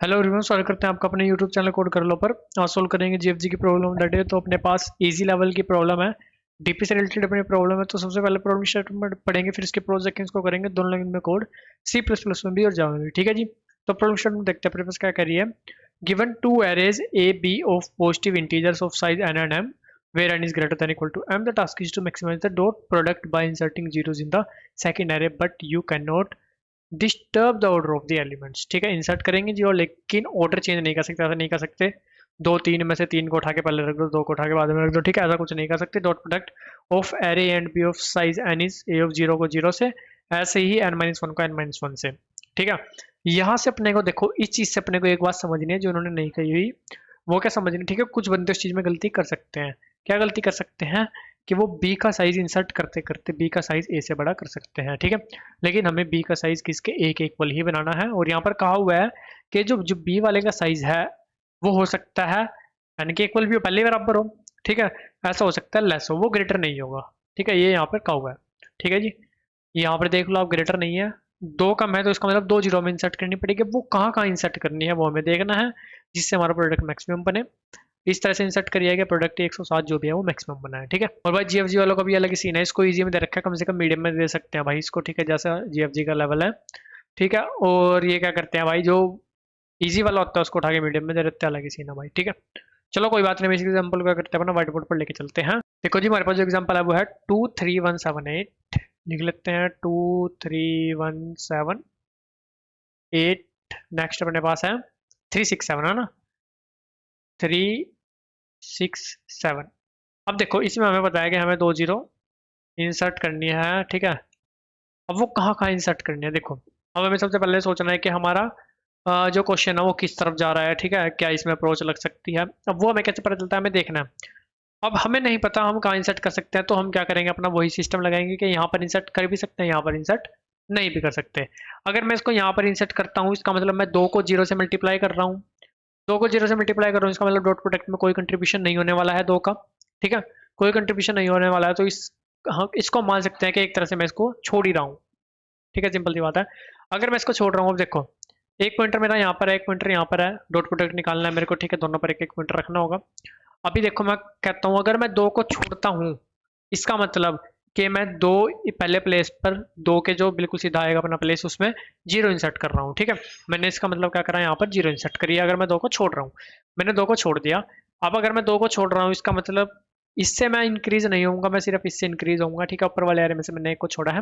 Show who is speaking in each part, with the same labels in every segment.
Speaker 1: Hello everyone, स्वागत करते हैं आपका अपने यूट्यूब चैनल कोड कर लो पर। आज सोल्व करेंगे जीएफजी की प्रॉब्लम दैट है। तो अपने पास इजी लेवल की प्रॉब्लम है, डीपी से रिलेटेड अपनी प्रॉब्लम है। तो सबसे पहले प्रॉब्लम स्टेटमेंट पढ़ेंगे, फिर इसके प्रोजेक्ट को करेंगे दोनों लैंग्वेज में कोड, सी प्लस प्लस में भी और जावा में भी। ठीक है जी। तो प्रॉब्लम स्टेटमेंट देखते हैं अपने पास क्या करिए। Given two arrays A B of positive integers of size N and M where n is greater than equal to m, the task is to maximize the dot product by inserting zeros in the second array, but you cannot disturb the order of the elements. ठीक है, insert करेंगे जी और लेकिन order change नहीं कर सकते, ऐसा नहीं कर सकते दो तीन में से तीन को उठा के पहले रख दो, दो को उठा के बाद में रख दो। ठीक है, ऐसा कुछ नहीं कर सकते। Dot product of array and B of size N is A of zero को जीरो से, ऐसे ही एन माइनस वन को एन माइनस वन से। ठीक है, यहाँ से अपने को देखो, इस चीज से अपने को एक बात समझनी है जो उन्होंने नहीं कही हुई, वो क्या समझनी। ठीक है, कुछ बंदे उस चीज में गलती कर सकते हैं। क्या गलती कर सकते हैं कि वो बी का साइज इंसर्ट करते करते बी का साइज ए से बड़ा कर सकते हैं। ठीक है, लेकिन हमें बी का साइज किसके ए के इक्वल ही बनाना है। और यहाँ पर कहा हुआ है कि जो जो बी वाले का साइज है वो हो सकता है एन के इक्वल भी हो, पहले बराबर हो। ठीक है, ऐसा हो सकता है लेस हो, वो ग्रेटर नहीं होगा। ठीक है, ये यहाँ पर कहा हुआ है। ठीक है जी, यहाँ पर देख लो आप, ग्रेटर नहीं है, दो कम है, तो इसका मतलब दो जीरो में इंसर्ट करनी पड़ेगी। वो कहाँ कहाँ इंसर्ट करनी है वो हमें देखना है, जिससे हमारा प्रोडक्ट मैक्सिमम बने। इस तरह से इंसर्ट करिए कि प्रोडक्ट 107 जो भी है वो मैक्सिमम बना है। ठीक है, और भाई जीएफजी वालों का भी अलग ही सीन है, इसको इजी में दे रखा है, कम से कम मीडियम में दे सकते हैं भाई इसको। ठीक है, जैसा जीएफजी का लेवल है। ठीक है, और ये क्या करते हैं भाई, जो इजी वाला होता है उसको उठा के मीडियम में दे देते हैं, अलग ही सीन है भाई। ठीक है, चलो कोई बात नहीं, इस एग्जाम्पल क्या करते हैं अपना व्हाइट बोर्ड पर लेके चलते हैं। देखो जी, हमारे पास जो एग्जाम्पल है वो है 23178। लिख लेते हैं 23178। नेक्स्ट अपने पास है 367, है ना, 367। अब देखो, इसमें हमें बताया कि हमें दो जीरो इंसर्ट करनी है। ठीक है, अब वो कहाँ कहाँ इंसर्ट करनी है देखो। अब हमें सबसे पहले सोचना है कि हमारा जो क्वेश्चन है वो किस तरफ जा रहा है। ठीक है, क्या इसमें अप्रोच लग सकती है, अब वो हमें कैसे पता चलता है, हमें देखना है। अब हमें नहीं पता हम कहाँ इंसर्ट कर सकते हैं, तो हम क्या करेंगे, अपना वही सिस्टम लगाएंगे कि यहाँ पर इंसर्ट कर भी सकते हैं, यहाँ पर इंसर्ट नहीं भी कर सकते। अगर मैं इसको यहाँ पर इंसर्ट करता हूँ, इसका मतलब मैं दो को जीरो से मल्टीप्लाई कर रहा हूँ, दो को जीरो से मल्टीप्लाई कर रहा हूँ, इसका मतलब डॉट प्रोडक्ट में कोई कंट्रीब्यूशन नहीं होने वाला है दो का। ठीक है, कोई कंट्रीब्यूशन नहीं होने वाला है, तो हाँ, इसको मान सकते हैं कि एक तरह से मैं इसको छोड़ ही रहा हूँ। ठीक है, सिंपल सी बात है। अगर मैं इसको छोड़ रहा हूँ, अब देखो एक पॉइंटर मेरा यहाँ पर है, एक पॉइंटर यहाँ पर है, डॉट प्रोडक्ट निकालना है मेरे को। ठीक है, दोनों पर एक एक पॉइंटर रखना होगा। अभी देखो मैं कहता हूँ, अगर मैं दो को छोड़ता हूँ, इसका मतलब कि मैं दो पहले प्लेस पर, दो के जो बिल्कुल सीधा आएगा अपना प्लेस, उसमें जीरो इंसर्ट कर रहा हूँ। ठीक है, मैंने इसका मतलब क्या करा, यहाँ पर जीरो इंसर्ट करिए। अगर मैं दो को छोड़ रहा हूँ, मैंने दो को छोड़ दिया। अब अगर मैं दो को छोड़ रहा हूँ, इसका मतलब इससे मैं इंक्रीज नहीं होऊंगा, मैं सिर्फ इससे इंक्रीज होऊंगा। ठीक है, ऊपर वाले एरे में से मैंने एक को छोड़ा है,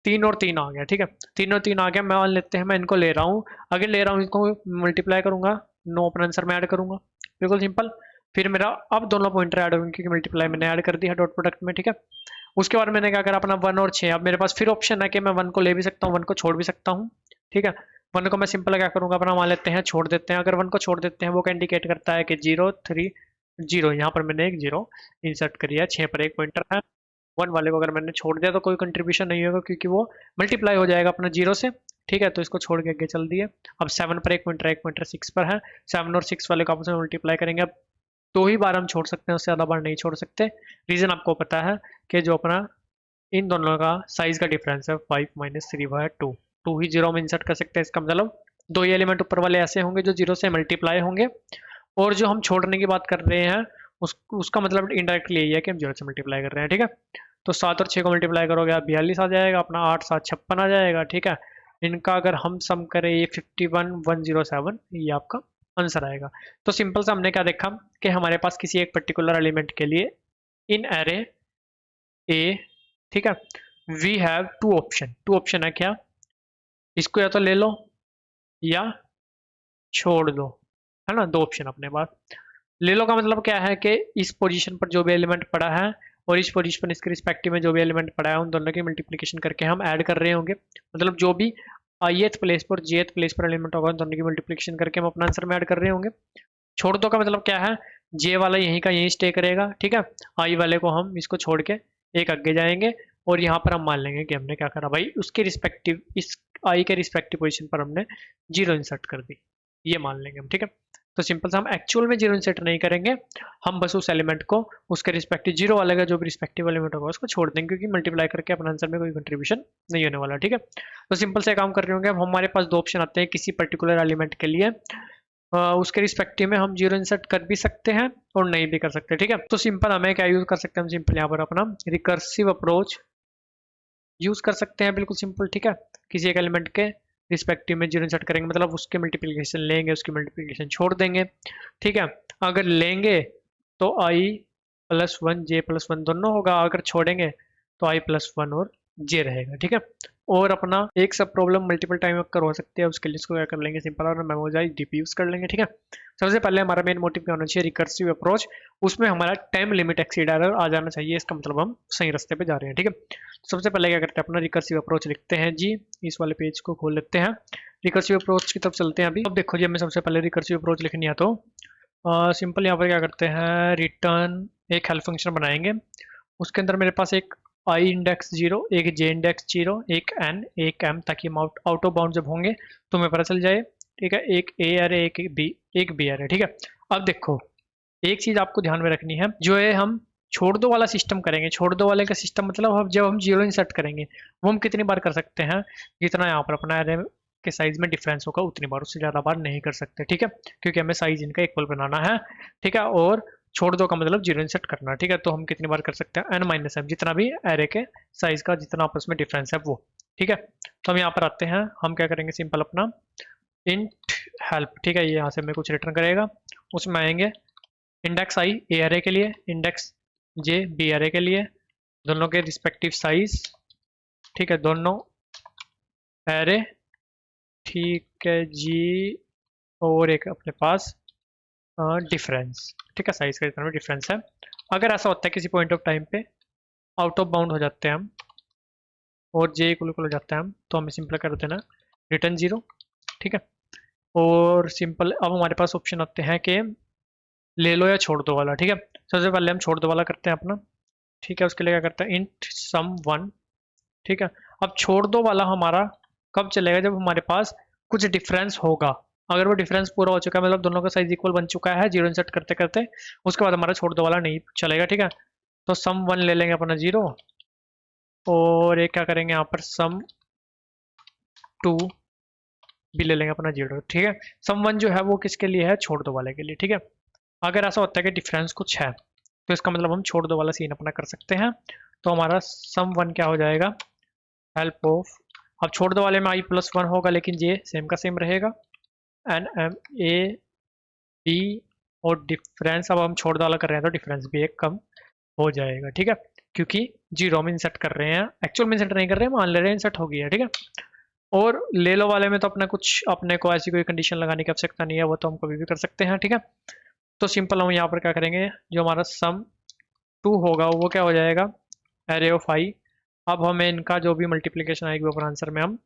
Speaker 1: तीन और तीन आ गया। ठीक है, तीन और तीन आ गया, मैं मान लेते हैं मैं इनको ले रहा हूँ। अगर ले रहा हूँ, इसको मल्टीप्लाई करूंगा, नो अपना आंसर में ऐड करूंगा, बिल्कुल सिंपल। फिर मेरा अब दोनों पॉइंटर ऐड होंगे क्योंकि मल्टीप्लाई मैंने ऐड कर दिया डॉट प्रोडक्ट में। ठीक है, उसके बाद मैंने क्या करा, अपना वन और छः। अब मेरे पास फिर ऑप्शन है कि मैं वन को ले भी सकता हूँ, वन को छोड़ भी सकता हूँ। ठीक है, वन को मैं सिंपल क्या करूंगा, अपना मान लेते हैं छोड़ देते हैं। अगर वन को छोड़ देते हैं, वो क्या इंडिकेट करता है कि जीरो थ्री जीरो, यहाँ पर मैंने एक जीरो इंसर्ट करिए, छः पर एक पॉइंटर है। वन वाले को अगर मैंने छोड़ दिया तो कोई कंट्रीब्यूशन नहीं होगा, क्योंकि वो मल्टीप्लाई हो जाएगा अपना जीरो से। ठीक है, तो इसको छोड़ के आगे चल दिए। अब सेवन पर एक पॉइंटर सिक्स पर है, सेवन और सिक्स वाले को आपस में मल्टीप्लाई करेंगे। अब दो ही बार हम छोड़ सकते हैं, उससे ज़्यादा बार नहीं छोड़ सकते। रीज़न आपको पता है कि जो अपना इन दोनों का साइज का डिफरेंस है 5 - 3/2, टू ही जीरो में इंसर्ट कर सकते हैं। इसका मतलब दो ही एलिमेंट ऊपर वाले ऐसे होंगे जो जीरो से मल्टीप्लाई होंगे, और जो हम छोड़ने की बात कर रहे हैं उसका मतलब इनडायरेक्टली यही है कि हम जीरो से मल्टीप्लाई कर रहे हैं। ठीक है, तो सात और छः को मल्टीप्लाई करोगे आप 42 आ जाएगा, अपना आठ सात 56 आ जाएगा। ठीक है, इनका अगर हम सम करें, ये 51,107, ये आपका आंसर आएगा। तो सिंपल सा हमने क्या देखा कि हमारे पास किसी एक पर्टिकुलर एलिमेंट के लिए इन एरे ए, ठीक है, we have two option. Two option है क्या, इसको या तो ले लो या छोड़ दो, है ना, दो ऑप्शन अपने पास। ले लो का मतलब क्या है कि इस पोजीशन पर जो भी एलिमेंट पड़ा है और इस पोजीशन पर इसके रिस्पेक्टिव में जो भी एलिमेंट पड़ा है, उन दोनों की मल्टीप्लिकेशन करके हम ऐड कर रहे होंगे। मतलब जो भी ith प्लेस पर jth प्लेस पर एलिमेंट होगा, उन दोनों की मल्टीप्लिकेशन करके हम अपना आंसर में ऐड कर रहे होंगे। छोड़ दो का मतलब क्या है, जे वाला यहीं का यहीं स्टे करेगा। ठीक है, आई वाले को हम इसको छोड़ के एक आगे जाएंगे, और यहाँ पर हम मान लेंगे कि हमने क्या करा भाई, उसके रिस्पेक्टिव, इस आई के रिस्पेक्टिव पोजीशन पर हमने जीरो इंसर्ट कर दी, ये मान लेंगे हम। ठीक है, तो सिंपल सा हम एक्चुअल में जीरो इंसर्ट नहीं करेंगे, हम बस उस एलिमेंट को उसके रिस्पेक्टिव जीरो वाले का जो भी रिस्पेक्टिव एलिमेंट होगा उसको छोड़ देंगे, क्योंकि मल्टीप्लाई करके अपना आंसर में कोई कंट्रीब्यूशन नहीं होने वाला। ठीक है, तो सिंपल से काम कर रहे होंगे। अब हमारे पास दो ऑप्शन आते हैं किसी पर्टिकुलर एलिमेंट के लिए, उसके रिस्पेक्टिव में हम जीरो इंसर्ट कर भी सकते हैं और नहीं भी कर सकते, ठीक है। तो सिंपल हमें क्या यूज कर सकते हैं, हम सिंपल यहाँ पर अपना रिकर्सिव अप्रोच यूज कर सकते हैं, बिल्कुल सिंपल, ठीक है। किसी एक एलिमेंट के रिस्पेक्टिव में जीरो इंसर्ट करेंगे, मतलब उसके मल्टीप्लिकेशन लेंगे, उसकी मल्टीप्लिकेशन छोड़ देंगे, ठीक है। अगर लेंगे तो आई प्लस वन जे प्लस वन दोनों होगा, अगर छोड़ेंगे तो आई प्लस वन और जे रहेगा, ठीक है। और अपना एक सब प्रॉब्लम मल्टीपल टाइम अक्कर हो सकती है, उसके लिए इसको क्या कर लेंगे, सिंपल और मेमोजाइज डीपी यूज कर लेंगे, ठीक है। सबसे पहले हमारा मेन मोटिव क्या होना चाहिए, रिकर्सिव अप्रोच। उसमें हमारा टाइम लिमिट एक्सीड एरर आ जाना चाहिए, इसका मतलब हम सही रास्ते पे जा रहे हैं, ठीक है। सबसे पहले क्या करते हैं, अपना रिकर्सिव अप्रोच लिखते हैं जी। इस वाले पेज को खोल लेते हैं, रिकर्सिव अप्रोच की तरफ चलते हैं अभी। अब देखो जी, हमें सबसे पहले रिकर्सिव अप्रोच लिखनी है तो सिंपल यहाँ पर क्या करते हैं, रिटर्न एक हेल्प फंक्शन बनाएंगे। उसके अंदर मेरे पास एक आई इंडेक्स जीरो, एक जे इंडेक्स जीरो, एक एन, एक एम, ताकि हम आउट ऑफ बाउंड जब होंगे तो हमें पता चल जाए, ठीक है। एक ए अरे, एक बी अरे, ठीक है। अब देखो, एक चीज आपको ध्यान में रखनी है, जो है हम छोड़ दो वाला सिस्टम करेंगे। छोड़ दो वाले का सिस्टम मतलब हम जब हम जीरो इंसर्ट करेंगे वो हम कितनी बार कर सकते हैं, जितना यहाँ पर अपना एरे के साइज में डिफरेंस होगा उतनी बार, उससे ज़्यादा बार नहीं कर सकते, ठीक है। क्योंकि हमें साइज इनका इक्वल बनाना है, ठीक है। और छोड़ दो का मतलब जीरो इंसर्ट करना, ठीक है। तो हम कितनी बार कर सकते हैं, एन माइनस एम, जितना भी एरे के साइज का जितना आपस में डिफरेंस है वो, ठीक है। तो हम यहाँ पर आते हैं, हम क्या करेंगे, सिंपल अपना इंट हेल्प, ठीक है। ये यहाँ से हमें कुछ रिटर्न करेगा, उसमें आएंगे इंडेक्स आई ए अरे के लिए, इंडेक्स जे बी अरे के लिए, दोनों के रिस्पेक्टिव साइज, ठीक है, दोनों एरे, ठीक है जी। और एक अपने पास डिफरेंस, ठीक है, साइज का जितना भी डिफरेंस है। अगर ऐसा होता है किसी पॉइंट ऑफ टाइम पे आउट ऑफ बाउंड हो जाते हैं हम और जे इक्वल हो जाता है हम, तो हमें सिंपल कर देना रिटर्न जीरो, ठीक है। और सिंपल अब हमारे पास ऑप्शन आते हैं कि ले लो या छोड़ दो वाला, ठीक है। सबसे पहले हम छोड़ दो वाला करते हैं अपना, ठीक है। उसके लिए क्या करते हैं, इंट सम वन, ठीक है। अब छोड़ दो वाला हमारा कब चलेगा, जब हमारे पास कुछ डिफरेंस होगा। अगर वो डिफरेंस पूरा हो चुका है, मतलब दोनों का साइज इक्वल बन चुका है जीरो इंसर्ट करते करते, उसके बाद हमारा छोड़ दो वाला नहीं चलेगा, ठीक है। तो सम वन ले लेंगे अपना जीरो, और एक क्या करेंगे यहाँ पर सम टू भी ले लेंगे अपना जीरो, ठीक है। सम वन जो है वो किसके लिए है, छोड़ दो वाले के लिए, ठीक है। अगर ऐसा होता है कि डिफरेंस कुछ है तो इसका मतलब हम छोड़ दो वाला सीन अपना कर सकते हैं। तो हमारा सम वन क्या हो जाएगा, हेल्प ऑफ, अब छोड़ दो वाले में आई प्लस वन होगा लेकिन जे सेम का सेम रहेगा, एन एम ए बी, और डिफरेंस अब हम छोड़ दो वाला कर रहे हैं तो डिफरेंस भी एक कम हो जाएगा, ठीक है। क्योंकि जीरो में इंसर्ट कर रहे हैं, एक्चुअल में इंसर्ट नहीं कर रहे हैं, मान ले रहे हैं इंसर्ट हो गया, ठीक है। और ले लो वाले में तो अपना कुछ अपने को ऐसी कोई कंडीशन लगाने की आवश्यकता नहीं है, वो तो हम कभी भी कर सकते हैं, ठीक है। तो सिंपल हम यहाँ पर क्या करेंगे, जो हमारा सम टू होगा वो क्या हो जाएगा, एरे ऑफ आई। अब हमें इनका जो भी मल्टीप्लिकेशन आएगी वो अपना आंसर में हम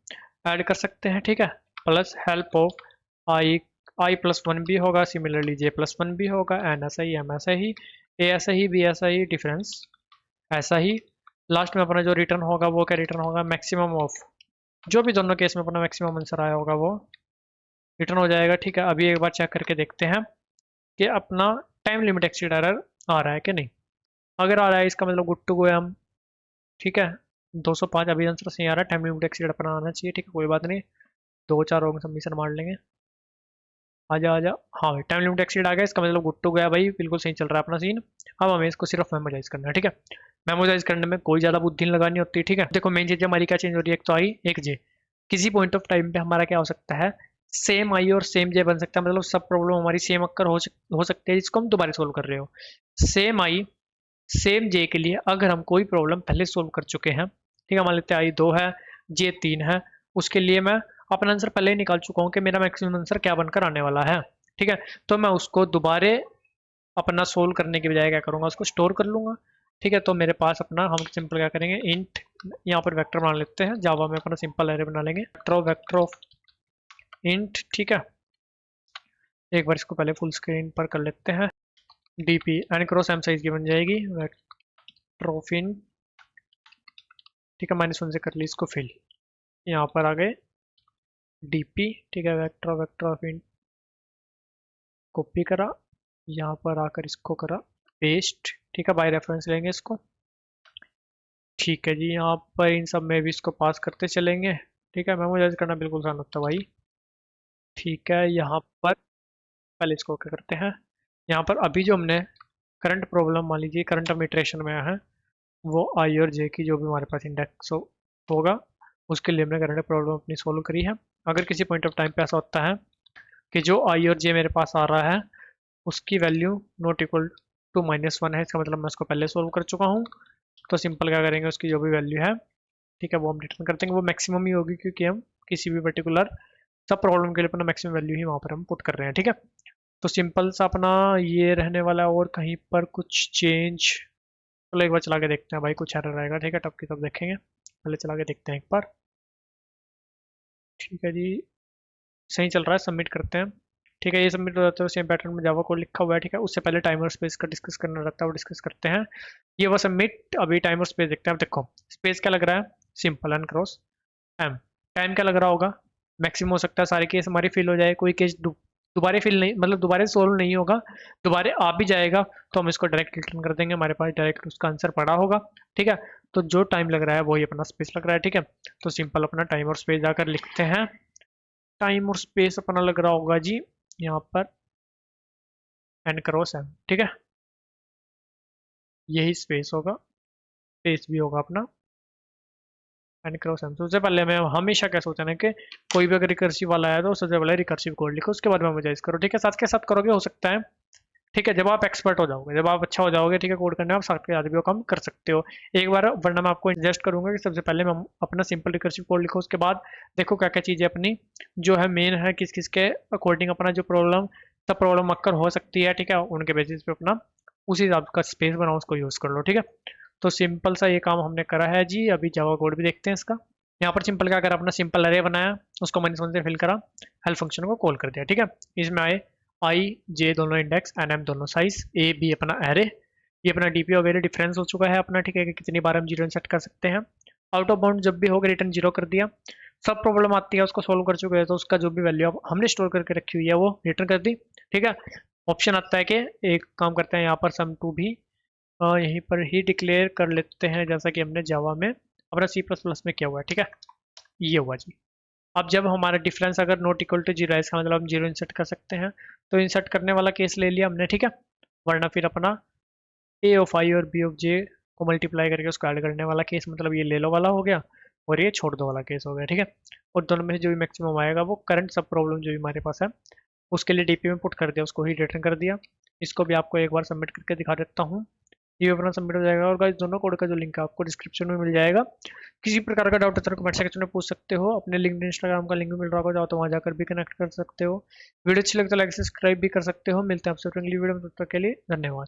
Speaker 1: ऐड कर सकते हैं, ठीक है। Plus help of I, I plus one भी होगा, सिमिलरली जे प्लस वन भी होगा, एन ऐसा ही, एम ऐसा ही, ए ऐसा ही, बी ऐसा ही, डिफरेंस ऐसा ही। लास्ट में अपना जो रिटर्न होगा वो क्या रिटर्न होगा, मैक्सिमम ऑफ, जो भी दोनों केस में अपना मैक्सिमम आंसर आया होगा वो रिटर्न हो जाएगा, ठीक है। अभी एक बार चेक करके देखते हैं कि अपना टाइम लिमिट एक्सीड एरर आ रहा है कि नहीं। अगर आ रहा है इसका मतलब गुड टू गो है हम, ठीक है। 205 अभी आंसर सही आ रहा है, टाइम लिमिट एक्सीड अपना आना चाहिए, ठीक है, कोई बात नहीं। दो चार होंगे सबमिशन मार लेंगे, आजा आजा। हाँ भाई, टाइम लिमिट एक्सीड आ गया, इसका मतलब गुड टू गया भाई, बिल्कुल सही चल रहा है अपना सीन। अब हमें इसको सिर्फ मेमोराइज करना है, ठीक है। मेमोराइज करने में कोई ज़्यादा बुद्धि नहीं लगानी होती, ठीक है। देखो मेन चीज़ हमारी क्या चेंज हो रही है, एक तो आई एक जे। किसी पॉइंट ऑफ टाइम पे हमारा क्या हो सकता है, सेम आई और सेम जे बन सकता है, मतलब सब प्रॉब्लम हमारी सेम अक्कर हो सकती है जिसको हम दोबारा सोल्व कर रहे हो। सेम आई सेम जे के लिए अगर हम कोई प्रॉब्लम पहले सोल्व कर चुके हैं, ठीक है, मान लेते हैं आई दो है जे तीन है, उसके लिए मैं अपना आंसर पहले ही निकाल चुका हूँ कि मेरा मैक्सिमम आंसर क्या बनकर आने वाला है, ठीक है। तो मैं उसको दोबारे अपना सोल्व करने की बजाय क्या करूँगा, उसको स्टोर कर लूँगा, ठीक है। तो मेरे पास अपना हम सिंपल क्या करेंगे, इंट यहाँ पर वेक्टर बना लेते हैं, जावा में अपना सिंपल एरे बना लेंगे, वेक्टर ऑफ इंट, ठीक है। एक बार इसको पहले फुल स्क्रीन पर कर लेते हैं, DP N cross M size की बन जाएगी, वेक्टर ऑफ इंट, ठीक है। माइनस वन से कर ली इसको फिल, यहाँ पर आ गए डीपी, ठीक है। वेक्टर ऑफ इंट कॉपी करा, यहाँ पर आकर इसको करा पेस्ट, ठीक है। बाय रेफरेंस लेंगे इसको, ठीक है जी। यहाँ पर इन सब में भी इसको पास करते चलेंगे, ठीक है। मेमोराइज करना बिल्कुल आसान होता है भाई, ठीक है। यहाँ पर पहले इसको क्या करते हैं, यहाँ पर अभी जो हमने करंट प्रॉब्लम मान लीजिए करंट हम इटरेशन में है, वो आई और जे की जो भी हमारे पास इंडेक्स होगा उसके लिए हमने करंट प्रॉब्लम अपनी सोल्व करी है। अगर किसी पॉइंट ऑफ टाइम पे ऐसा होता है कि जो आई और जे मेरे पास आ रहा है उसकी वैल्यू नॉट इक्वल टू -1 है, इसका मतलब मैं उसको पहले सोल्व कर चुका हूँ, तो सिंपल क्या करेंगे उसकी जो भी वैल्यू है, ठीक है, वो हम रिटर्न कर देंगे। वो मैक्सिमम ही होगी क्योंकि हम किसी भी पर्टिकुलर सब प्रॉब्लम के लिए अपना मैक्सिमम वैल्यू ही वहाँ पर हम पुट कर रहे हैं, ठीक है। तो सिंपल सा अपना ये रहने वाला है, और कहीं पर कुछ चेंज, चलो एक बार चला के देखते हैं भाई, कुछ एरर रहेगा, ठीक है, तब की तब देखेंगे, पहले चला के देखते हैं एक बार। ठीक है जी, सही चल रहा है, सबमिट करते हैं। ठीक है, ये सबमिट हो जाता है, सेम पैटर्न में जावा कोड लिखा हुआ है, ठीक है। उससे पहले टाइमर स्पेस का डिस्कस करना रहता है, वो डिस्कस करते हैं। ये वो सबमिट, अभी टाइमर स्पेस देखते हैं। अब देखो स्पेस क्या लग रहा है, simple and cross M. Time क्या लग रहा होगा, मैक्सिमम हो सकता है सारे केस हमारी फिल हो जाए, कोई केस दोबारा फिल नहीं, मतलब दोबारा सोल्व नहीं होगा, दोबारा आ भी जाएगा तो हम इसको डायरेक्ट रिटर्न कर देंगे, हमारे पास डायरेक्ट उसका आंसर पड़ा होगा, ठीक है। तो जो टाइम लग रहा है वही अपना स्पेस लग रहा है, ठीक है। तो सिंपल अपना टाइम और स्पेस जाकर लिखते हैं। टाइम और स्पेस अपना लग रहा होगा जी यहाँ पर एन क्रॉस एम, ठीक है, यही स्पेस होगा, स्पेस भी होगा अपना एन क्रॉस एम। सबसे पहले मैं हमेशा क्या सोचना है कि कोई भी अगर रिकर्सिव वाला है तो सबसे पहले रिकर्सिव कोड लिखो, उसके बाद में मजाइज करो, ठीक है। साथ के साथ करोगे हो सकता है, ठीक है, जब आप एक्सपर्ट हो जाओगे, जब आप अच्छा हो जाओगे, ठीक है, कोड करने में, आप साथ के साथ भी वो काम कर सकते हो एक बार। वरना मैं आपको सजेस्ट करूंगा कि सबसे पहले हम अपना सिंपल रिकर्सिव कोड लिखो, उसके बाद देखो क्या क्या चीज़ें अपनी जो है मेन है, किस किस के अकॉर्डिंग अपना जो प्रॉब्लम सब प्रॉब्लम अक्कर हो सकती है, ठीक है, उनके बेसिस पे अपना उसी हिसाब का स्पेस बनाओ, उसको यूज़ कर लो, ठीक है। तो सिंपल सा ये काम हमने करा है जी। अभी जावा कोड भी देखते हैं इसका। यहाँ पर सिंपल क्या करा, अपना सिंपल अरे बनाया, उसको -1 से फिल करा, हेल्प फंक्शन को कॉल कर दिया, ठीक है। इसमें आए आई जे दोनों इंडेक्स एन एम दोनों साइज, ए बी अपना एरे, ये अपना डीपी वगैरह डिफरेंस हो चुका है अपना, ठीक है, कि कितनी बार हम जीरो सेट कर सकते हैं। आउट ऑफ बाउंड जब भी होगा रिटर्न जीरो कर दिया। सब प्रॉब्लम आती है उसको सोल्व कर चुके हैं, तो उसका जो भी वैल्यू हमने स्टोर करके रखी हुई है वो रिटर्न कर दी, ठीक है। ऑप्शन आता है कि एक काम करते हैं यहाँ पर सम टू भी यहीं पर ही डिक्लेयर कर लेते हैं, जैसा कि हमने जावा में अपना C++ में किया हुआ है, ठीक है। ये हुआ जी। अब जब हमारा डिफरेंस अगर नॉट इक्वल टू जीरो है, इसका मतलब हम जीरो इंसर्ट कर सकते हैं, तो इंसर्ट करने वाला केस ले लिया हमने, ठीक है। वरना फिर अपना ए ऑफ आई और बी ऑफ जे को मल्टीप्लाई करके उसको ऐड करने वाला केस, मतलब ये ले लो वाला हो गया और ये छोड़ दो वाला केस हो गया, ठीक है। और दोनों में से जो भी मैक्सिमम आएगा वो करंट सब प्रॉब्लम जो भी हमारे पास है उसके लिए डीपी में पुट कर दिया, उसको ही रिटर्न कर दिया। इसको भी आपको एक बार सबमिट करके दिखा देता हूँ, ये अपना सबमिट हो जाएगा। और गाइस दोनों कोड का जो लिंक है आपको डिस्क्रिप्शन में मिल जाएगा। किसी प्रकार का डाउट है तो कमेंट सेक्शन में पूछ सकते हो, अपने लिंक्डइन इंस्टाग्राम का लिंक भी मिल रहा होगा, जाओ तो वहाँ जाकर भी कनेक्ट कर सकते हो। वीडियो अच्छी लगे तो लाइक सब्सक्राइब भी कर सकते हो। मिलते हैं आपसे अगली वीडियो में, तब तक के लिए धन्यवाद।